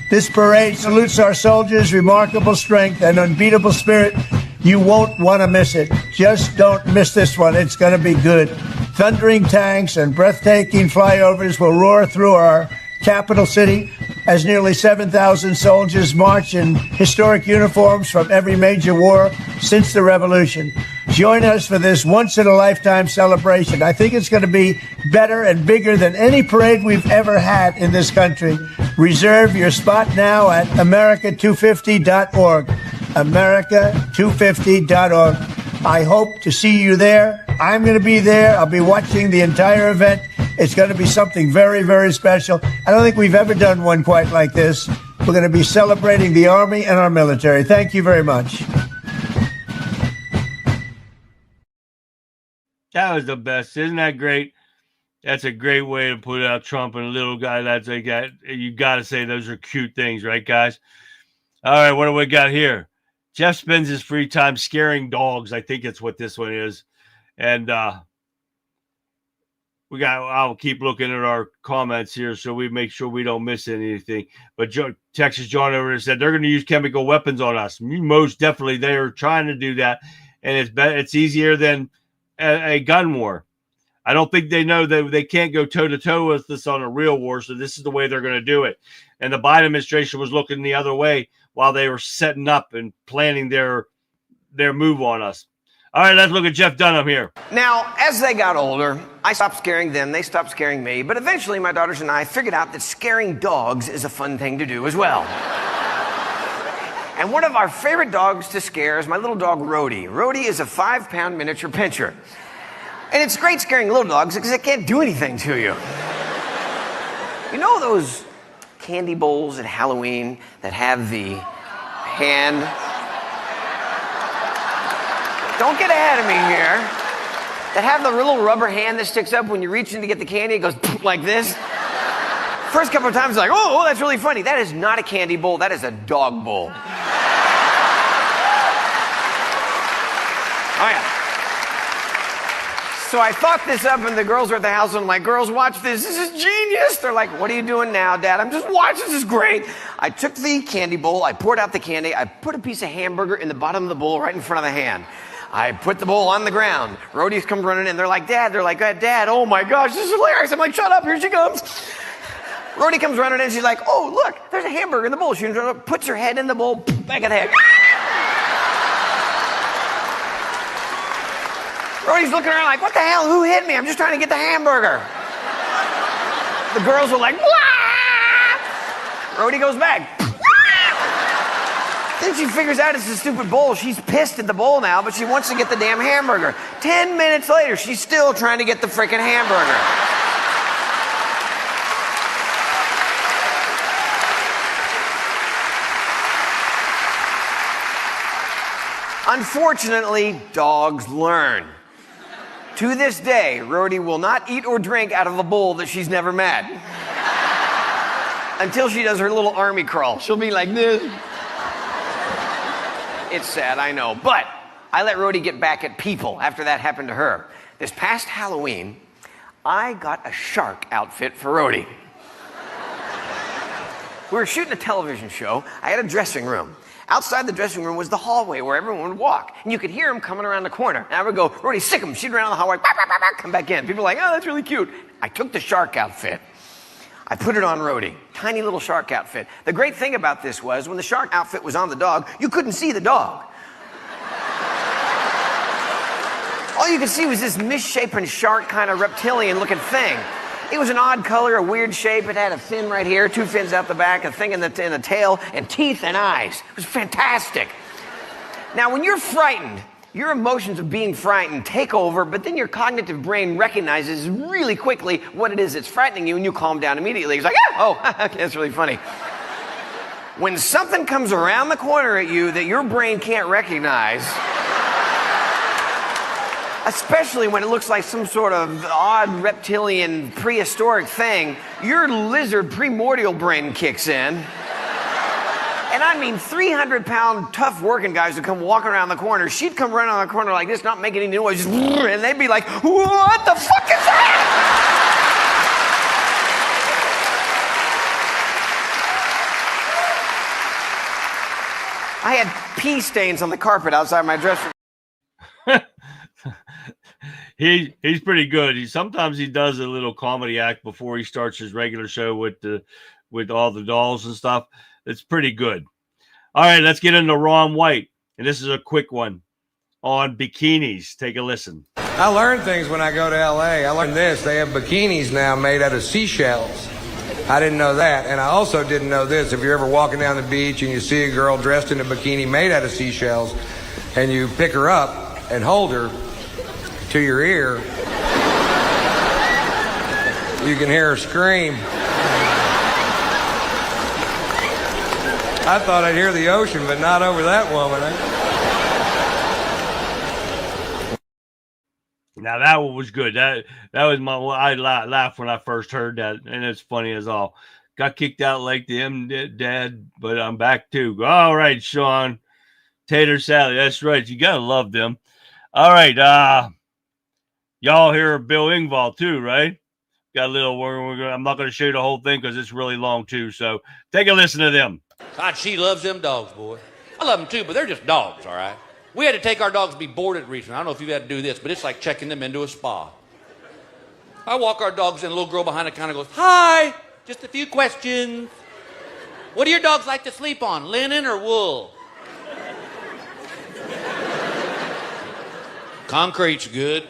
This parade salutes our soldiers' remarkable strength and unbeatable spirit. You won't want to miss it. Just don't miss this one. It's going to be good. Thundering tanks and breathtaking flyovers will roar through our capital city as nearly 7,000 soldiers march in historic uniforms from every major war since the Revolution. Join us for this once-in-a-lifetime celebration. I think it's going to be better and bigger than any parade we've ever had in this country. Reserve your spot now at America250.org. America250.org. I hope to see you there. I'm going to be there. I'll be watching the entire event. It's going to be something very, very special. I don't think we've ever done one quite like this. We're going to be celebrating the Army and our military. Thank you very much. That was the best. Isn't that great? That's a great way to put out Trump and a little guy that's like that. You got to say those are cute things, right, guys? All right, what do we got here? Jeff spends his free time scaring dogs. I think that's what this one is. And I'll keep looking at our comments here so we make sure we don't miss anything. But Texas John over there said they're going to use chemical weapons on us. Most definitely, they are trying to do that, and it's easier than a gun war. I don't think they know that they can't go toe-to-toe with this on a real war, so this is the way they're going to do it. And the Biden administration was looking the other way while they were setting up and planning their move on us. All right, let's look at Jeff Dunham here. Now, as they got older, I stopped scaring them, they stopped scaring me, but eventually my daughters and I figured out that scaring dogs is a fun thing to do as well. And one of our favorite dogs to scare is my little dog, Rhodey. Rhodey is a 5-pound miniature pinscher. And it's great scaring little dogs because it can't do anything to you. You know those candy bowls at Halloween that have the hand? Don't get ahead of me here. That have the little rubber hand that sticks up when you reach in to get the candy. It goes like this. First couple of times, like, oh, that's really funny. That is not a candy bowl. That is a dog bowl. Oh, yeah. So I thought this up, and the girls were at the house, and I'm like, girls, watch this. This is genius. They're like, what are you doing now, Dad? I'm just watching. This is great. I took the candy bowl. I poured out the candy. I put a piece of hamburger in the bottom of the bowl right in front of the hand. I put the bowl on the ground. Rhodey's come running in. They're like, Dad, oh my gosh, this is hilarious. I'm like, shut up, here she comes. Rhodey comes running in. She's like, oh, look, there's a hamburger in the bowl. She puts her head in the bowl, back of the head. Rhodey's looking around like, what the hell? Who hit me? I'm just trying to get the hamburger. The girls were like, wah! Rhodey goes back. Then she figures out it's a stupid bowl. She's pissed at the bowl now, but she wants to get the damn hamburger. 10 minutes later, she's still trying to get the frickin' hamburger. Unfortunately, dogs learn. To this day, Rhodey will not eat or drink out of a bowl that she's never met. Until she does her little army crawl. She'll be like this. It's sad, I know, but I let Rhodey get back at people after that happened to her. This past Halloween, I got a shark outfit for Rhodey. We were shooting a television show. I had a dressing room. Outside the dressing room was the hallway where everyone would walk, and you could hear him coming around the corner. And I would go, Rhodey, sick him. She'd run around the hallway, bah, bah, bah, bah, come back in. People were like, oh, that's really cute. I took the shark outfit. I put it on Rhodey, tiny little shark outfit. The great thing about this was when the shark outfit was on the dog, you couldn't see the dog. All you could see was this misshapen shark kind of reptilian looking thing. It was an odd color, a weird shape. It had a fin right here, 2 fins out the back, a thing in the tail, and teeth and eyes. It was fantastic. Now, when you're frightened, your emotions of being frightened take over, but then your cognitive brain recognizes really quickly what it is that's frightening you, and you calm down immediately. It's like, oh, okay, that's really funny. When something comes around the corner at you that your brain can't recognize, especially when it looks like some sort of odd reptilian prehistoric thing, your lizard primordial brain kicks in. And I mean 300-pound tough working guys would come walking around the corner. She'd come running on the corner like this, not making any noise, and they'd be like, what the fuck is that? I had pee stains on the carpet outside my dressing room. He's pretty good. Sometimes he does a little comedy act before he starts his regular show with all the dolls and stuff. It's pretty good. All right, let's get into Ron White. And this is a quick one on bikinis. Take a listen. I learn things when I go to L.A. I learned this. They have bikinis now made out of seashells. I didn't know that. And I also didn't know this. If you're ever walking down the beach and you see a girl dressed in a bikini made out of seashells and you pick her up and hold her to your ear, you can hear her scream. I thought I'd hear the ocean, but not over that woman. Now that one was good. That was I laughed when I first heard that, and it's funny as all. Got kicked out like the M Dad, but I'm back too. All right, Sean. Tater Sally, that's right. You gotta love them. All right, y'all hear Bill Engvall too, right? Got a little. I'm not gonna show you the whole thing because it's really long too. So take a listen to them. God, she loves them dogs, boy. I love them too, but they're just dogs, all right? We had to take our dogs to be boarded recently. I don't know if you've had to do this, but it's like checking them into a spa. I walk our dogs in, a little girl behind the counter goes, hi, just a few questions. What do your dogs like to sleep on, linen or wool? Concrete's good.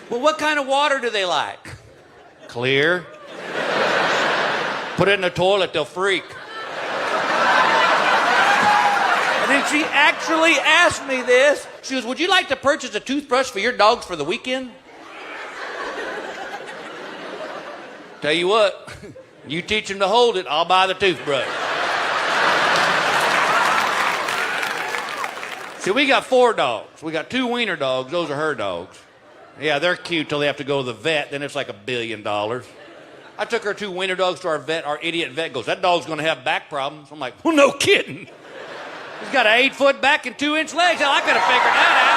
Well, what kind of water do they like? Clear. Put it in the toilet, they'll freak. And then she actually asked me this. She goes, would you like to purchase a toothbrush for your dogs for the weekend? Tell you what, you teach them to hold it, I'll buy the toothbrush. See, we got 4 dogs. We got 2 wiener dogs. Those are her dogs. Yeah, they're cute till they have to go to the vet. Then it's like $1 billion. I took her 2 wiener dogs to our vet. Our idiot vet goes, that dog's going to have back problems. I'm like, well, no kidding. He's got an 8-foot back and 2-inch legs. Hell, I could have figured that out.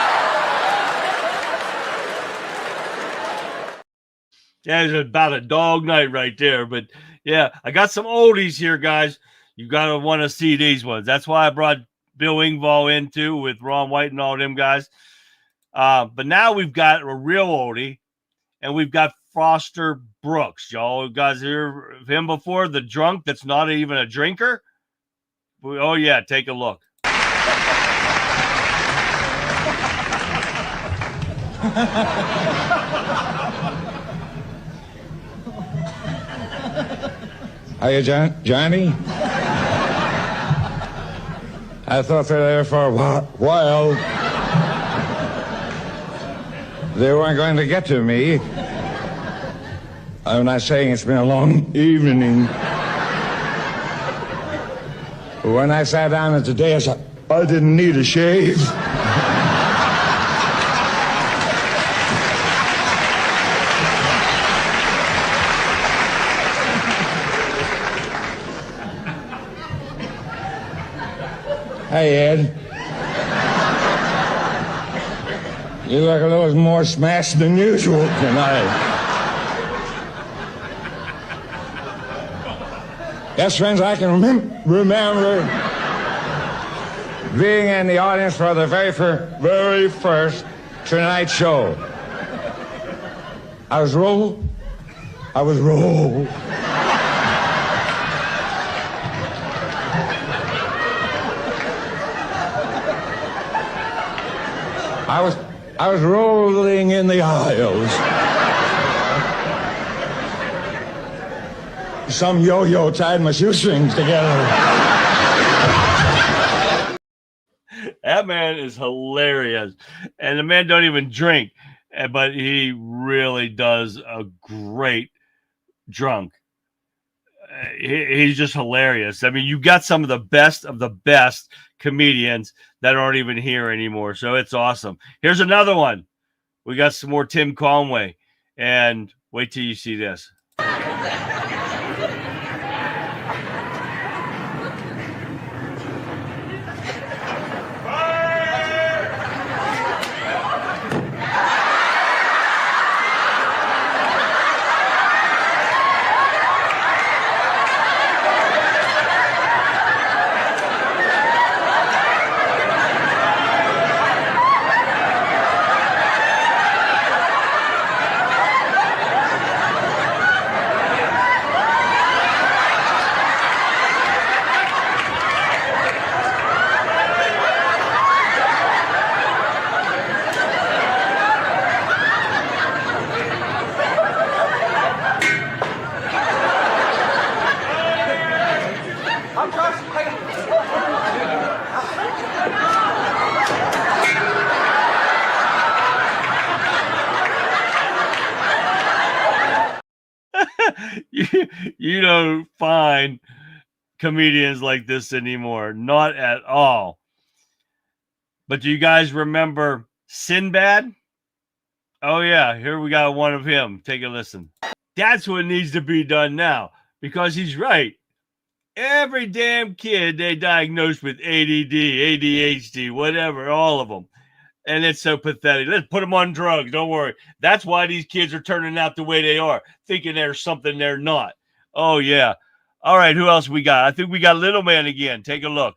Yeah, it's about a dog night right there. But yeah, I got some oldies here, guys. You got to want to see these ones. That's why I brought Bill Engvall in too with Ron White and all them guys. But now we've got a real oldie, and we've got Foster Brooks. Y'all guys hear of him before? The drunk that's not even a drinker? Oh, yeah, take a look. Hiya, Johnny. I thought they were there for a while. They weren't going to get to me. I'm not saying it's been a long evening. When I sat down at the desk, I didn't need a shave. Hey, Ed. You look a little more smashed than usual tonight. Yes, friends, I can remember being in the audience for the very first Tonight Show. I was rolled. I was rolling in the aisles. Some yo-yo tied my shoestrings together. That man is hilarious. And the man don't even drink, but he really does a great drunk. He's just hilarious. I mean, you got some of the best comedians that aren't even here anymore. So it's awesome. Here's another one. We got some more Tim Conway. And wait till you see this. You don't find comedians like this anymore. Not at all. But do you guys remember Sinbad? Oh, yeah. Here we got one of him. Take a listen. That's what needs to be done now, because he's right. Every damn kid they diagnosed with ADD, ADHD, whatever, all of them. And it's so pathetic. Let's put them on drugs. Don't worry. That's why these kids are turning out the way they are, thinking there's something they're not. Oh, yeah. All right, who else we got? I think we got Little Man again. Take a look.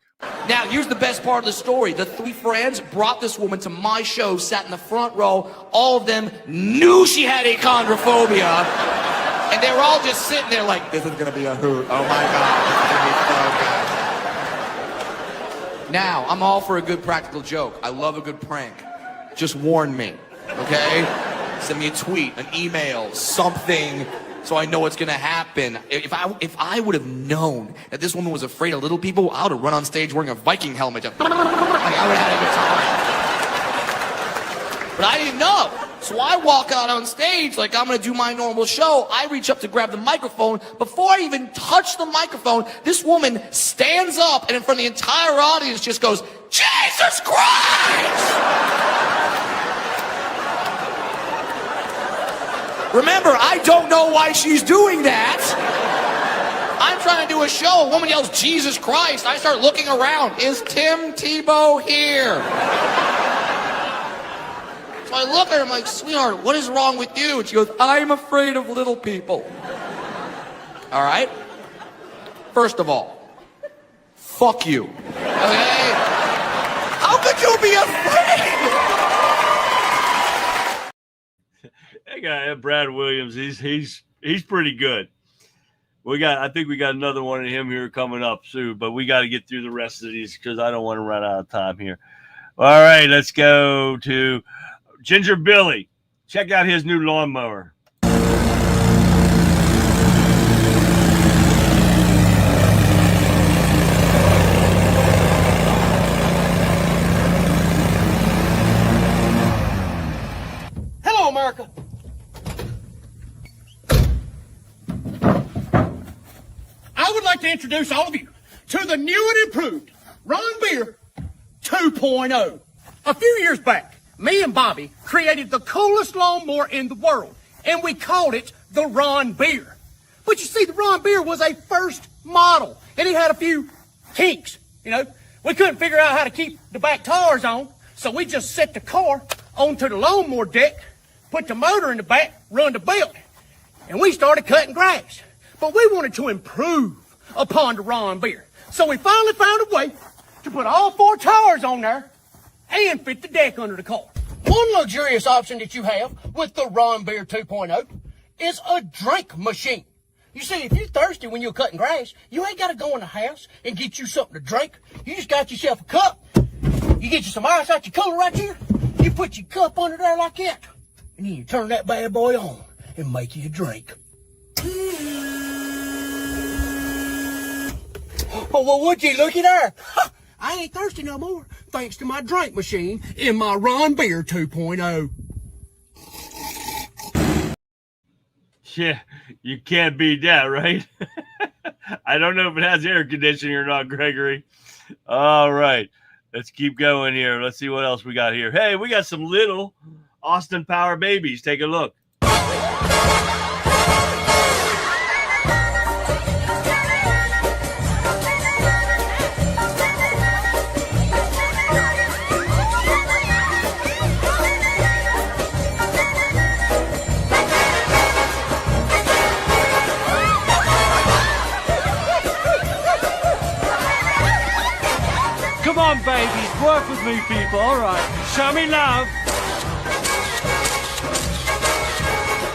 Now, here's the best part of the story. The 3 friends brought this woman to my show, sat in the front row. All of them knew she had achondrophobia. And they were all just sitting there like, this is gonna be a hoot. Oh my God, this is gonna be so good. Now, I'm all for a good practical joke. I love a good prank. Just warn me, okay? Send me a tweet, an email, something, so I know what's gonna happen. If I would have known that this woman was afraid of little people, I would have run on stage wearing a Viking helmet. Like, I would have had a good time. But I didn't know. So I walk out on stage like I'm gonna do my normal show. I reach up to grab the microphone. Before I even touch the microphone, this woman stands up and in front of the entire audience just goes, Jesus Christ! Remember, I don't know why she's doing that. I'm trying to do a show. A woman yells, Jesus Christ. I start looking around. Is Tim Tebow here? So I look at her, I'm like, sweetheart, what is wrong with you? And she goes, I'm afraid of little people. All right? First of all, fuck you. Okay? How could you be afraid? That guy, Brad Williams, he's pretty good. I think we got another one of him here coming up soon, but we got to get through the rest of these because I don't want to run out of time here. All right, let's go to Ginger Billy. Check out his new lawnmower. Hello, America. I would like to introduce all of you to the new and improved Ron Beer 2.0. A few years back, me and Bobby created the coolest lawnmower in the world, and we called it the Ron Beer. But you see, the Ron Beer was a first model, and it had a few kinks. You know, we couldn't figure out how to keep the back tires on, so we just set the car onto the lawnmower deck, put the motor in the back, run the belt, and we started cutting grass. But we wanted to improve upon the Ron Beer, so we finally found a way to put all 4 tires on there and fit the deck under the car. One luxurious option that you have with the Ron Beer 2.0 is a drink machine. You see, if you're thirsty when you're cutting grass, you ain't got to go in the house and get you something to drink. You just got yourself a cup. You get you some ice out your cooler right here. You put your cup under there like that. And then you turn that bad boy on and make you a drink. Oh, well, would you look at her? I ain't thirsty no more, thanks to my drink machine in my Ron Beer 2.0. Yeah, you can't beat that, right? I don't know if it has air conditioning or not, Gregory. All right, let's keep going here. Let's see what else we got here. Hey, we got some little Austin Power babies. Take a look. Come on, babies, work with me, people. All right, show me love.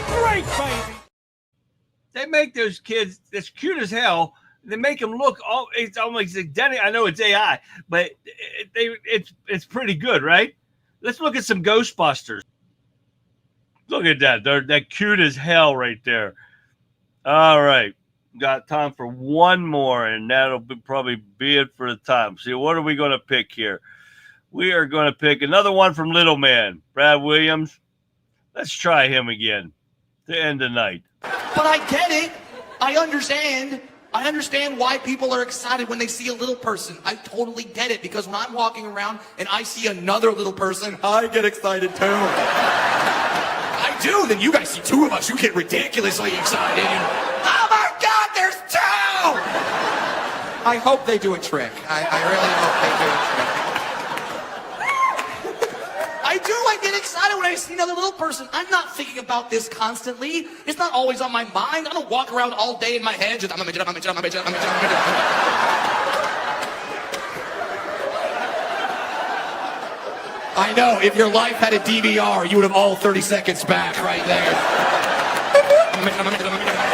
Great, baby. They make those kids that's cute as hell. They make them look it's almost identical. I know it's AI, but it's pretty good, right? Let's look at some Ghostbusters. Look at that. They're cute as hell right there. All right. Got time for one more, and that'll probably be it for the time. See, what are we going to pick here? We are going to pick another one from Little Man, Brad Williams. Let's try him again to end the night. But I get it. I understand. I understand why people are excited when they see a little person. I totally get it, because when I'm walking around and I see another little person, I get excited too. I do. Then you guys see 2 of us, you get ridiculously excited. Oh my God, there's 2! I hope they do a trick. I really hope they do a trick. I do. I get excited when I see another little person. I'm not thinking about this constantly. It's not always on my mind. I don't walk around all day in my head just, I'm a midget, I'm a midget, I'm a midget, I'm a midget, I'm a midget. I know, if your life had a DVR, you would have all 30 seconds back right there. I'm a midget, I'm a midget, I'm a midget.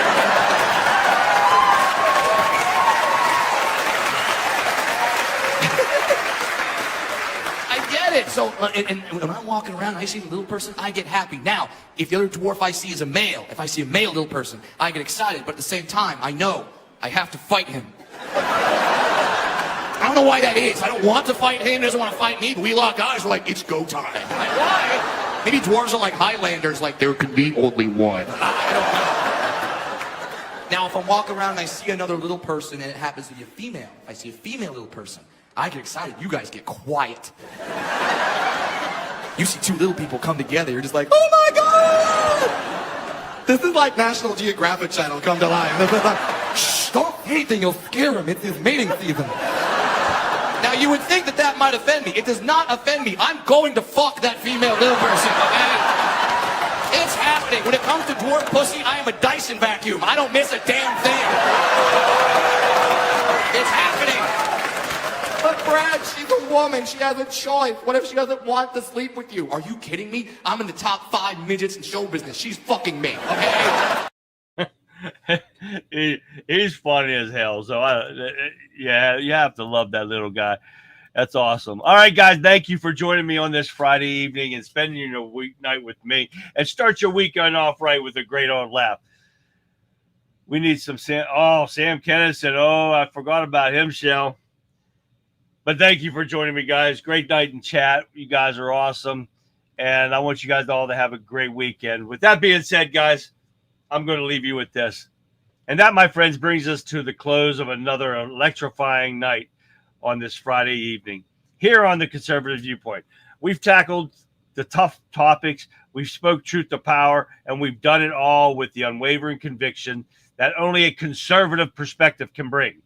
So, and when I'm walking around and I see the little person, I get happy. Now, if the other dwarf I see is a male, if I see a male little person, I get excited. But at the same time, I know I have to fight him. I don't know why that is. I don't want to fight him. He doesn't want to fight me. But we lock eyes. We're like, it's go time. Like, why? Maybe dwarves are like Highlanders. Like, there can be only one. I don't know. Now, if I'm walking around and I see another little person and it happens to be a female, if I see a female little person, I get excited. You guys get quiet. You see two little people come together. You're just like, oh my God! This is like National Geographic Channel come to life. This is like, shh, don't say anything. You'll scare him. It's his mating season. Now, you would think that that might offend me. It does not offend me. I'm going to fuck that female little person, okay? It's happening. When it comes to dwarf pussy, I am a Dyson vacuum. I don't miss a damn thing. It's happening. But Brad, she's a woman. She has a choice. What if she doesn't want to sleep with you? Are you kidding me? I'm in the top 5 midgets in show business. She's fucking me, okay? He's funny as hell. So, yeah, you have to love that little guy. That's awesome. All right, guys, thank you for joining me on this Friday evening and spending your weeknight with me. And start your weekend off right with a great old laugh. We need some Sam. Oh, Sam Kennison. Oh, I forgot about him, Shell. But thank you for joining me, guys. Great night in chat. You guys are awesome. And I want you guys all to have a great weekend. With that being said, guys, I'm going to leave you with this. And that, my friends, brings us to the close of another electrifying night on this Friday evening here on the Conservative Viewpoint. We've tackled the tough topics. We've spoke truth to power, and we've done it all with the unwavering conviction that only a conservative perspective can bring.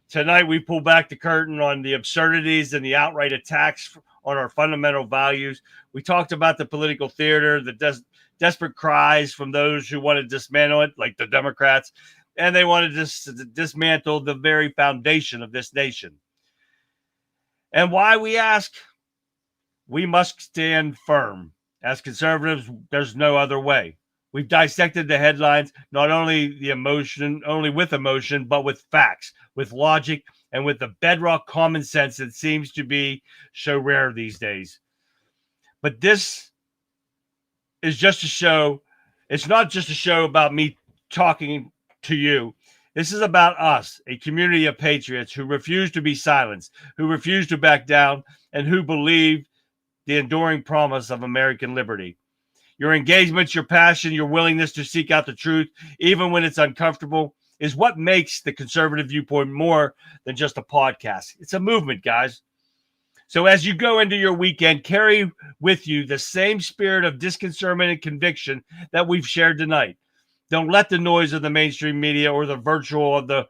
Tonight, we pull back the curtain on the absurdities and the outright attacks on our fundamental values. We talked about the political theater, the desperate cries from those who want to dismantle it, like the Democrats, and they wanted to dismantle the very foundation of this nation. And why, we ask, we must stand firm. As conservatives, there's no other way. We've dissected the headlines, not only with emotion, but with facts, with logic, and with the bedrock common sense that seems to be so rare these days. But this is just a show. It's not just a show about me talking to you. This is about us, a community of patriots who refuse to be silenced, who refuse to back down, and who believe the enduring promise of American liberty. Your engagement, your passion, your willingness to seek out the truth, even when it's uncomfortable, is what makes the Conservative Viewpoint more than just a podcast. It's a movement, guys. So as you go into your weekend, carry with you the same spirit of disconcernment and conviction that we've shared tonight. Don't let the noise of the mainstream media or the virtual of the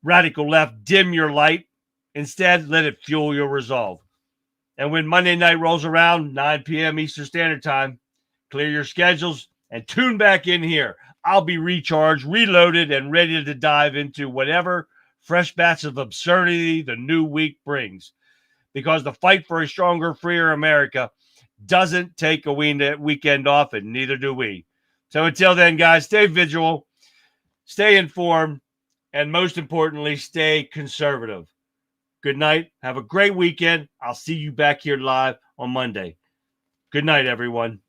radical left dim your light. Instead, let it fuel your resolve. And when Monday night rolls around, 9 p.m. Eastern Standard Time, clear your schedules and tune back in here. I'll be recharged, reloaded, and ready to dive into whatever fresh batch of absurdity the new week brings. Because the fight for a stronger, freer America doesn't take a weekend off, and neither do we. So until then, guys, stay vigilant, stay informed, and most importantly, stay conservative. Good night. Have a great weekend. I'll see you back here live on Monday. Good night, everyone.